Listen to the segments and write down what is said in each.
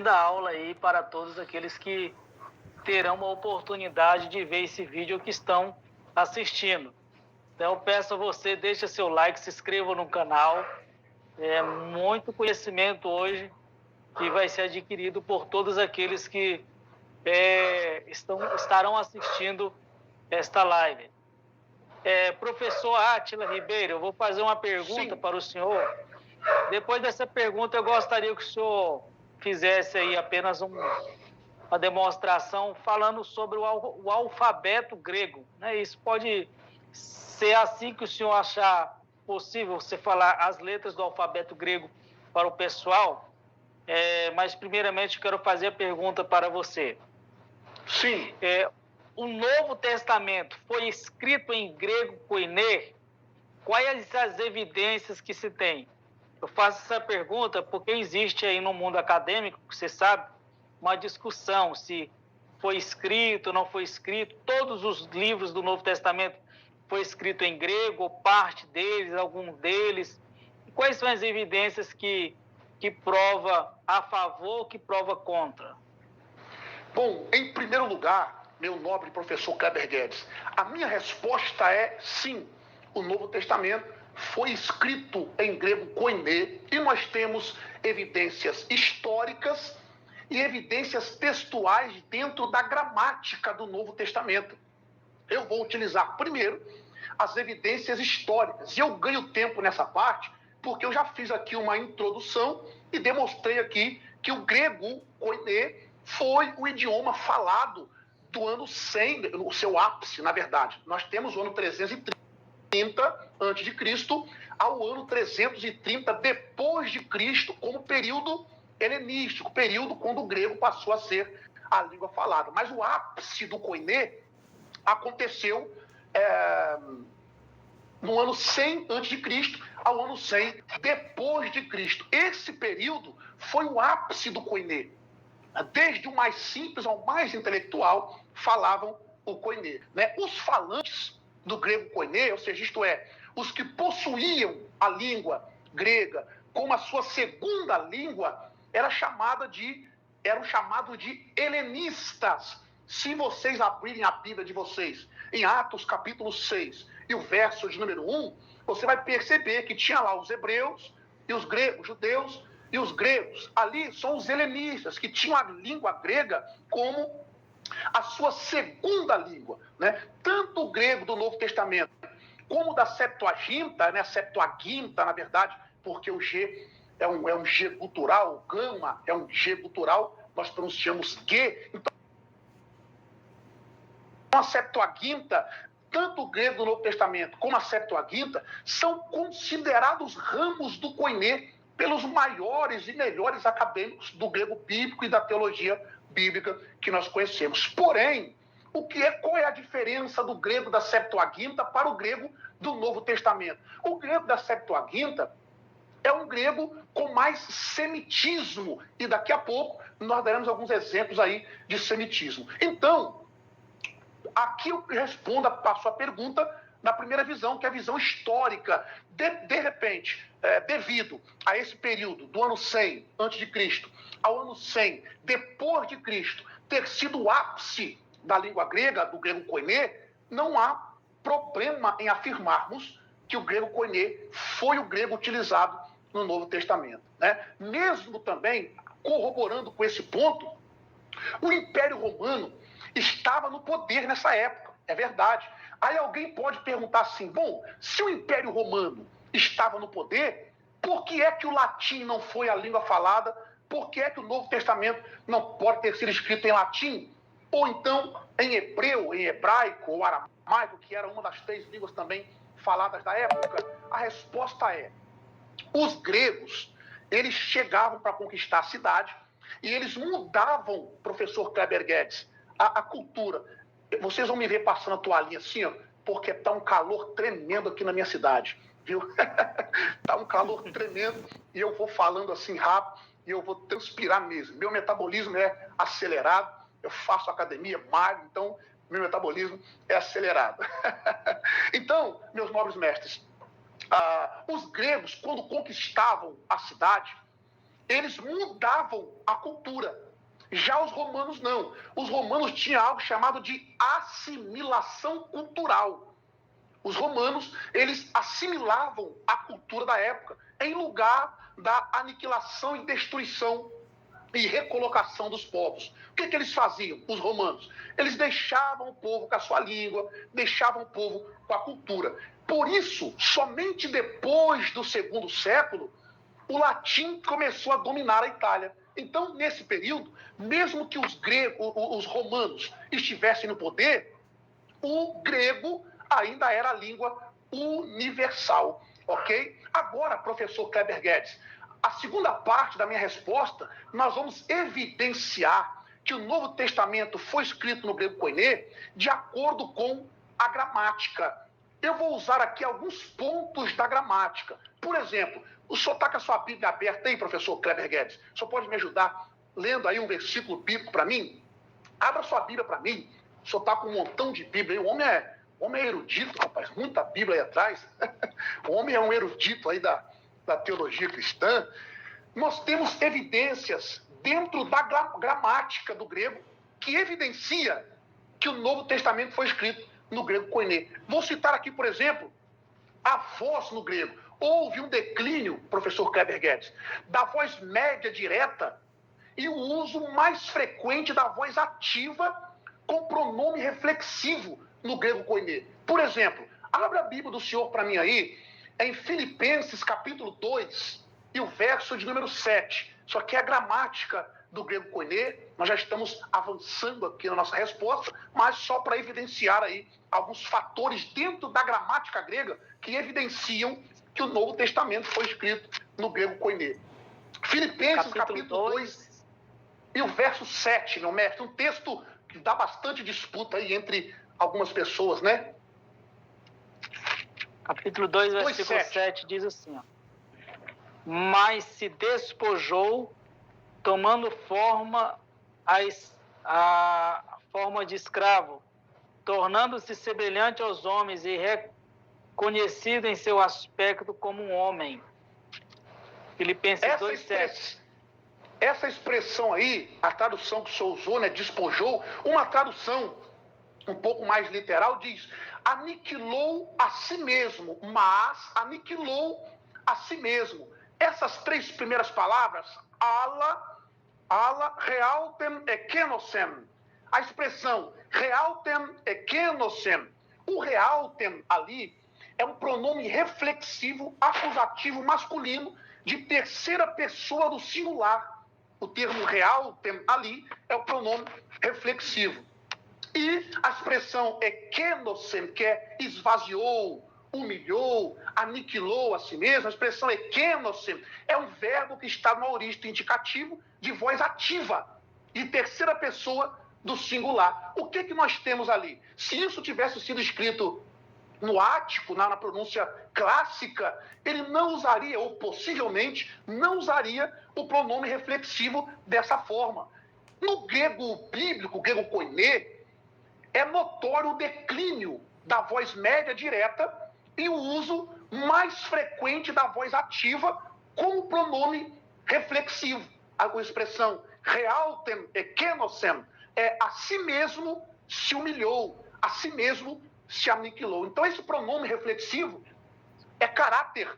a aula aí para todos aqueles que terão a oportunidade de ver esse vídeo ou que estão assistindo. Então, eu peço a você, deixa seu like, se inscreva no canal. É muito conhecimento hoje que vai ser adquirido por todos aqueles que estarão assistindo esta live. Professor Átila Ribeiro, eu vou fazer uma pergunta para o senhor. Depois dessa pergunta, eu gostaria que o senhor fizesse aí apenas uma demonstração falando sobre o alfabeto grego, né? Isso pode ser assim que o senhor achar possível, você falar as letras do alfabeto grego para o pessoal, mas primeiramente eu quero fazer a pergunta para você. Sim. O Novo Testamento foi escrito em grego koiné? Quais as evidências que se tem? Eu faço essa pergunta porque existe aí no mundo acadêmico, você sabe, uma discussão se foi escrito ou não foi escrito. Todos os livros do Novo Testamento foi escrito em grego, ou parte deles, algum deles. Quais são as evidências que prova a favor, que prova contra? Bom, em primeiro lugar, meu nobre professor Kleber Guedes, a minha resposta é sim. O Novo Testamento foi escrito em grego koiné e nós temos evidências históricas e evidências textuais dentro da gramática do Novo Testamento. Eu vou utilizar primeiro as evidências históricas. E eu ganho tempo nessa parte porque eu já fiz aqui uma introdução e demonstrei aqui que o grego koiné foi o idioma falado do ano 100, no seu ápice, na verdade. Nós temos o ano 330 a.C. ao ano 330 depois de Cristo como período helenístico, período quando o grego passou a ser a língua falada. Mas o ápice do koiné aconteceu no ano 100 a.C. ao ano 100 depois de Cristo. Esse período foi o ápice do koiné. Desde o mais simples ao mais intelectual falavam o koiné. Os falantes do grego koiné, ou seja, isto é, os que possuíam a língua grega como a sua segunda língua, eram chamados de helenistas. Se vocês abrirem a Bíblia de vocês em Atos capítulo 6 e o verso de número 1, você vai perceber que tinha lá os hebreus e os gregos, judeus e os gregos. Ali são os helenistas, que tinham a língua grega como a sua segunda língua. Tanto o grego do Novo Testamento como da Septuaginta, Septuaginta, na verdade, porque o G é um G gutural, o gama é um G gutural, nós pronunciamos G. Então, a Septuaginta, tanto o grego do Novo Testamento como a Septuaginta, são considerados ramos do koiné pelos maiores e melhores acadêmicos do grego bíblico e da teologia bíblica que nós conhecemos. Porém, qual é a diferença do grego da Septuaginta para o grego do Novo Testamento? O grego da Septuaginta é um grego com mais semitismo, e daqui a pouco nós daremos alguns exemplos aí de semitismo. Então, aqui eu respondo a sua pergunta na primeira visão, que é a visão histórica. De repente, devido a esse período do ano 100 a.C. ao ano 100 depois de Cristo ter sido o ápice da língua grega, do grego koiné, não há problema em afirmarmos que o grego koiné foi o grego utilizado no Novo Testamento. Mesmo também, corroborando com esse ponto, o Império Romano estava no poder nessa época, é verdade. Aí alguém pode perguntar assim, bom, se o Império Romano estava no poder, por que é que o latim não foi a língua falada? Por que é que o Novo Testamento não pode ter sido escrito em latim? Ou então em hebreu, em hebraico ou aramaico, que era uma das 3 línguas também faladas da época? A resposta é, os gregos, eles chegavam para conquistar a cidade e eles mudavam, professor Kleber Guedes, a cultura. Vocês vão me ver passando a toalhinha assim, ó, porque tá um calor tremendo aqui na minha cidade, viu? Tá um calor tremendo e eu vou falando assim rápido e eu vou transpirar mesmo. Meu metabolismo é acelerado, eu faço academia, magro, então meu metabolismo é acelerado. Então, meus nobres mestres, os gregos, quando conquistavam a cidade, eles mudavam a cultura. Já os romanos não. Os romanos tinham algo chamado de assimilação cultural. Os romanos, eles assimilavam a cultura da época em lugar da aniquilação e destruição e recolocação dos povos. O que eles faziam, os romanos? Eles deixavam o povo com a sua língua, deixavam o povo com a cultura. Por isso, somente depois do segundo século, o latim começou a dominar a Itália. Então, nesse período, mesmo que os romanos estivessem no poder, o grego ainda era a língua universal, ok? Agora, professor Kleber Guedes, a segunda parte da minha resposta, nós vamos evidenciar que o Novo Testamento foi escrito no grego koiné de acordo com a gramática. Eu vou usar aqui alguns pontos da gramática. Por exemplo, o senhor está com a sua Bíblia aberta aí, professor Kleber Guedes? O senhor pode me ajudar lendo aí um versículo bíblico para mim? Abra sua Bíblia para mim. O senhor está com um montão de Bíblia aí. O homem é erudito, rapaz. Muita Bíblia aí atrás. O homem é um erudito aí da teologia cristã. Nós temos evidências dentro da gramática do grego que evidencia que o Novo Testamento foi escrito no grego koiné. Vou citar aqui, por exemplo, a voz no grego. Houve um declínio, professor Kleber Guedes, da voz média direta e o uso mais frequente da voz ativa com pronome reflexivo no grego koiné. Por exemplo, abra a Bíblia do senhor para mim aí, em Filipenses capítulo 2 e o verso de número 7. Isso aqui é a gramática do grego koiné. Nós já estamos avançando aqui na nossa resposta, mas só para evidenciar aí alguns fatores dentro da gramática grega que evidenciam que o Novo Testamento foi escrito no grego koiné. Filipenses capítulo 2 e o verso 7, meu mestre, um texto que dá bastante disputa aí entre algumas pessoas, né? Capítulo 2, versículo 7 diz assim, ó: mas se despojou, tomando forma a forma de escravo, tornando-se semelhante aos homens e reconhecido em seu aspecto como um homem. Filipenses 2:7. Essa expressão aí, a tradução que o senhor usou, né, despojou, uma tradução um pouco mais literal diz: aniquilou a si mesmo, mas aniquilou a si mesmo. Essas três primeiras palavras, realtem e kenosem. A expressão realtem e kenosem. O realtem ali é um pronome reflexivo acusativo masculino de terceira pessoa do singular. O termo realtem ali é o pronome reflexivo. E a expressão ekenosem, que é esvaziou, humilhou, aniquilou a si mesmo, a expressão ekenosem é um verbo que está no aorista indicativo de voz ativa, de terceira pessoa do singular. O que nós temos ali? Se isso tivesse sido escrito no ático, na pronúncia clássica, ele não usaria, ou possivelmente não usaria, o pronome reflexivo dessa forma. No grego bíblico, o grego koiné, é notório o declínio da voz média direta e o uso mais frequente da voz ativa como pronome reflexivo. A expressão realtem e kenosem é a si mesmo se humilhou, a si mesmo se aniquilou. Então, esse pronome reflexivo é caráter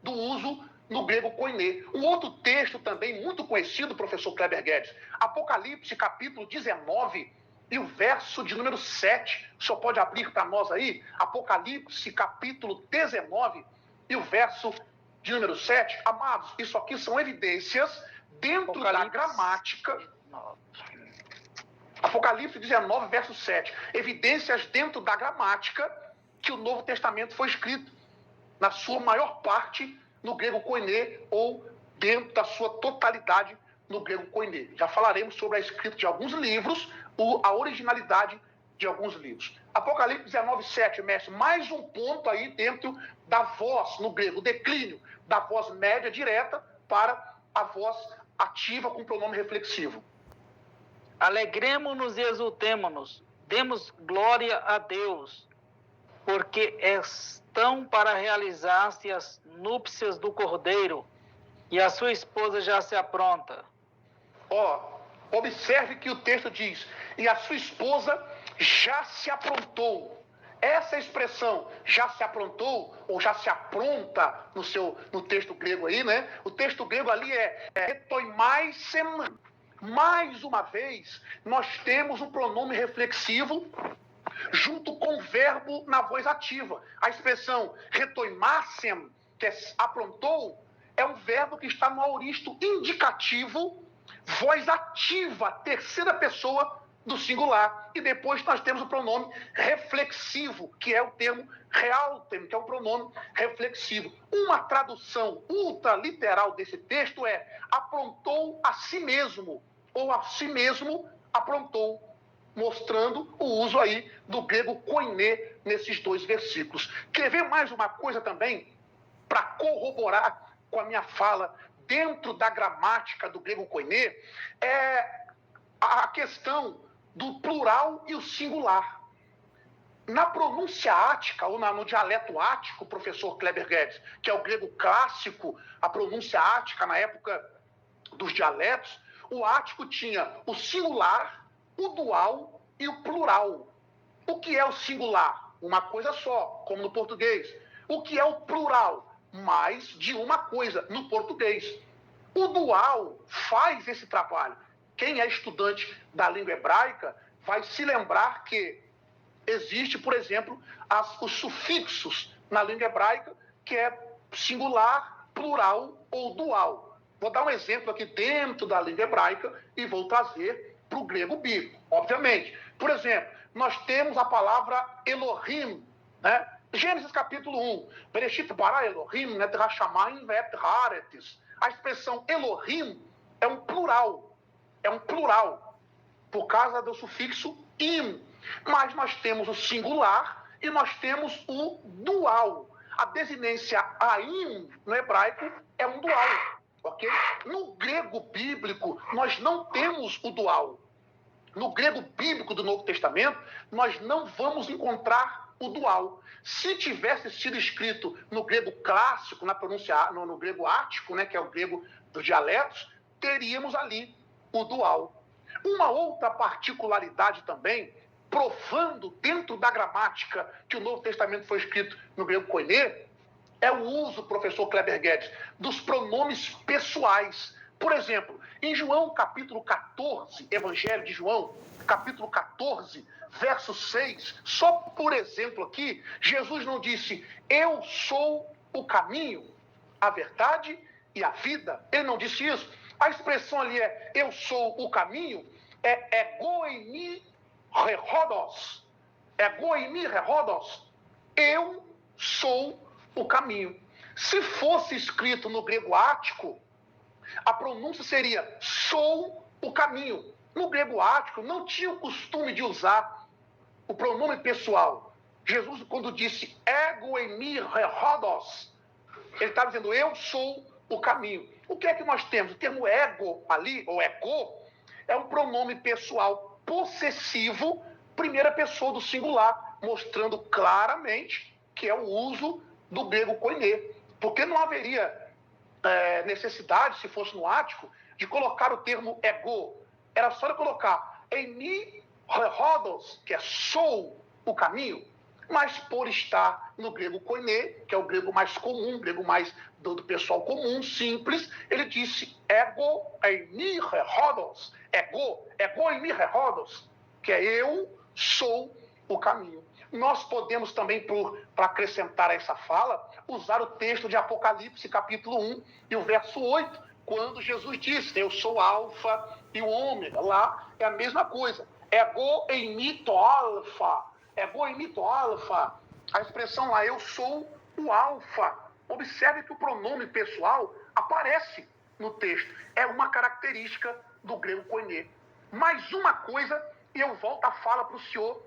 do uso no grego koiné. Um outro texto também muito conhecido, professor Kleber Guedes, Apocalipse, capítulo 19, e o verso de número 7. O senhor pode abrir para nós aí? Apocalipse, capítulo 19, e o verso de número 7. Amados, isso aqui são evidências dentro da gramática. Apocalipse 19, verso 7. Evidências dentro da gramática que o Novo Testamento foi escrito, na sua maior parte, no grego koiné, ou dentro da sua totalidade no grego koiné. Já falaremos sobre a escrita de alguns livros, a originalidade de alguns livros. Apocalipse 19, 7, mestre, mais um ponto aí dentro da voz no grego, o declínio da voz média direta para a voz ativa com pronome reflexivo. Alegremo-nos e exultemo-nos, demos glória a Deus, porque estão para realizar-se as núpcias do Cordeiro, E a sua esposa já se apronta. Observe que o texto diz, e a sua esposa já se aprontou. Essa expressão, já se aprontou, ou já se apronta, no texto grego aí, né? O texto grego ali é etoimaisen. Mais uma vez, nós temos um pronome reflexivo junto com o verbo na voz ativa. A expressão retoimasen, que é aprontou, é um verbo que está no aoristo indicativo, voz ativa, terceira pessoa do singular. E depois nós temos o pronome reflexivo, que é o termo realtem, que é o pronome reflexivo. Uma tradução ultraliteral desse texto é aprontou a si mesmo, ou a si mesmo aprontou, mostrando o uso aí do grego koiné nesses dois versículos. Quer ver mais uma coisa também, para corroborar com a minha fala dentro da gramática do grego koiné, é a questão do plural e o singular. Na pronúncia ática, ou no dialeto ático, professor Kleber Guedes, que é o grego clássico, a pronúncia ática na época dos dialetos, o ático tinha o singular, o dual e o plural. O que é o singular? Uma coisa só, como no português. O que é o plural? Mais de uma coisa, no português. O dual faz esse trabalho. Quem é estudante da língua hebraica vai se lembrar que existe, por exemplo, os sufixos na língua hebraica, que é singular, plural ou dual. Vou dar um exemplo aqui dentro da língua hebraica e vou trazer para o grego bíblico, obviamente. Por exemplo, nós temos a palavra Elohim, né? Gênesis capítulo 1. Bereshit bara Elohim, net hashamayim ve'et haaretz. A expressão Elohim é um plural, por causa do sufixo im. Mas nós temos o singular e nós temos o dual. A desinência aim, no hebraico, é um dual, ok? No grego bíblico, nós não temos o dual. No grego bíblico do Novo Testamento, nós não vamos encontrar o dual. Se tivesse sido escrito no grego clássico, na pronúncia, no grego ático, né, que é o grego dos dialetos, teríamos ali o dual. Uma outra particularidade também, provando dentro da gramática que o Novo Testamento foi escrito no grego koiné, é o uso, professor Kleber Guedes, dos pronomes pessoais. Por exemplo, em João capítulo 14, Evangelho de João, capítulo 14, verso 6, só por exemplo aqui, Jesus não disse, eu sou o caminho, a verdade e a vida. Ele não disse isso. A expressão ali é, eu sou o caminho, é egoimi rehodos. Egoimi rehodos. Eu sou o caminho. Se fosse escrito no grego ático, a pronúncia seria sou o caminho. No grego ático não tinha o costume de usar o pronome pessoal. Jesus, quando disse ego eimi rehodos, ele está dizendo eu sou o caminho. O que é que nós temos? O termo ego ali, ou ego, é um pronome pessoal possessivo, primeira pessoa do singular, mostrando claramente que é o uso do grego koiné. Porque não haveria necessidade, se fosse no ático, de colocar o termo ego. Era só de colocar eimi rehodos, que é sou o caminho, mas por estar no grego koiné, que é o grego mais comum, o grego mais do pessoal comum, simples, ele disse ego eimi rehodos, ego eimi rehodos, que é eu sou o caminho. Nós podemos também, para acrescentar a essa fala, usar o texto de Apocalipse, capítulo 1, e o verso 8, quando Jesus disse, eu sou o alfa e o ômega. Lá é a mesma coisa. Ego eimito alfa. Ego eimito alfa. A expressão lá, eu sou o alfa. Observe que o pronome pessoal aparece no texto. É uma característica do grego koiné. Mais uma coisa, e eu volto a fala para o senhor,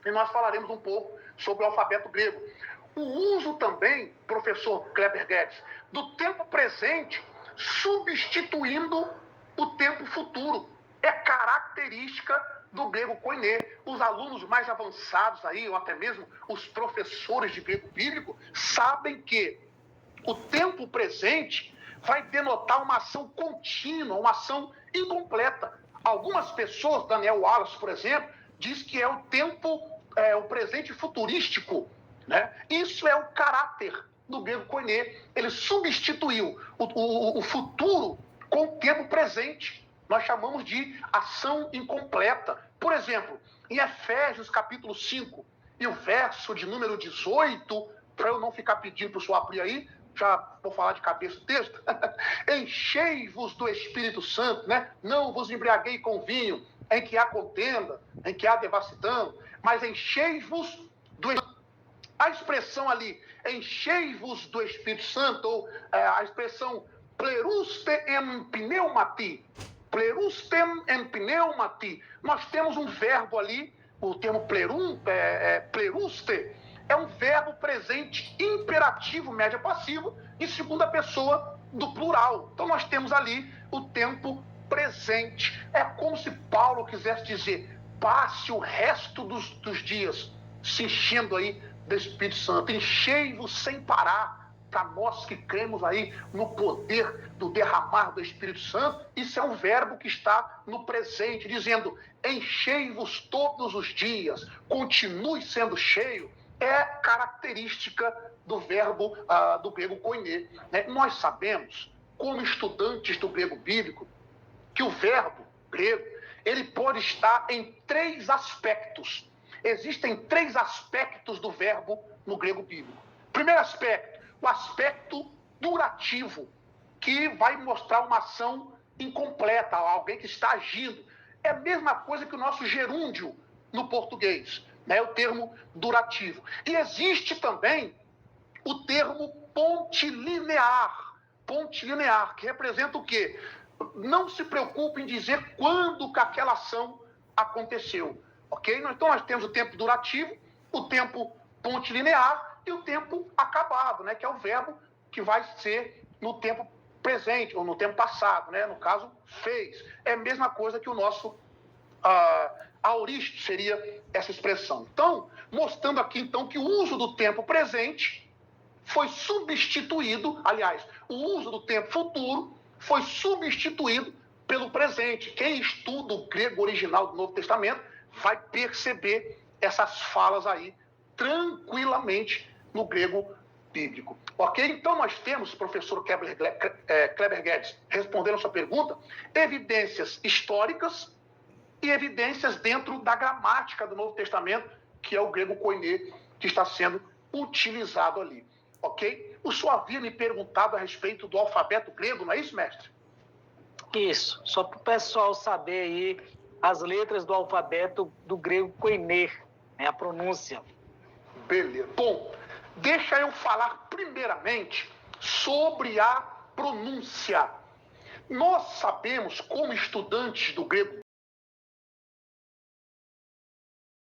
e nós falaremos um pouco sobre o alfabeto grego. O uso também, professor Kleber Guedes, do tempo presente substituindo o tempo futuro. É característica do grego koiné. Os alunos mais avançados aí, ou até mesmo os professores de grego bíblico, sabem que o tempo presente vai denotar uma ação contínua, uma ação incompleta. Algumas pessoas, Daniel Wallace, por exemplo, diz que é o tempo, o presente futurístico, né? Isso é o caráter do grego koiné. Ele substituiu o futuro com o tempo presente. Nós chamamos de ação incompleta. Por exemplo, em Efésios capítulo 5 e o verso de número 18, para eu não ficar pedindo para o senhor abrir aí, já vou falar de cabeça o texto, enchei-vos do Espírito Santo, né? Não vos embriaguei com vinho, em que há contenda, em que há devassidão, mas enchei-vos do Espírito Santo. A expressão ali, enchei-vos do Espírito Santo, ou a expressão plerustem em pneumati, nós temos um verbo ali, o termo pleruste, é um verbo presente imperativo, média passivo, em segunda pessoa do plural. Então nós temos ali o tempo presente. É como se Paulo quisesse dizer, passe o resto dos dias se enchendo aí do Espírito Santo. Enchei-vos sem parar. Para nós que cremos aí no poder do derramar do Espírito Santo, isso é um verbo que está no presente, dizendo, enchei-vos todos os dias, continue sendo cheio. É característica do verbo do grego koiné, né? Nós sabemos, como estudantes do grego bíblico, que o verbo grego ele pode estar em 3 aspectos. Existem 3 aspectos do verbo no grego bíblico. Primeiro aspecto, o aspecto durativo, que vai mostrar uma ação incompleta, alguém que está agindo. É a mesma coisa que o nosso gerúndio no português, né? O termo durativo. E existe também o termo pontilinear, que representa o quê? Não se preocupe em dizer quando que aquela ação aconteceu, ok? Então nós temos o tempo durativo, o tempo pontilinear e o tempo acabado, né? Que é o verbo que vai ser no tempo presente ou no tempo passado, né? No caso, fez. É a mesma coisa que o nosso aoristo seria essa expressão. Então, mostrando aqui então que o uso do tempo presente foi substituído, aliás, o uso do tempo futuro foi substituído pelo presente. Quem estuda o grego original do Novo Testamento vai perceber essas falas aí tranquilamente no grego bíblico. Ok? Então nós temos, professor Kleber Guedes, respondendo a sua pergunta, evidências históricas e evidências dentro da gramática do Novo Testamento, que é o grego koiné que está sendo utilizado ali. Ok? O senhor havia me perguntado a respeito do alfabeto grego, não é isso, mestre? Isso, só para o pessoal saber aí as letras do alfabeto do grego koiné, né, a pronúncia. Beleza. Bom, deixa eu falar primeiramente sobre a pronúncia. Nós sabemos, como estudantes do grego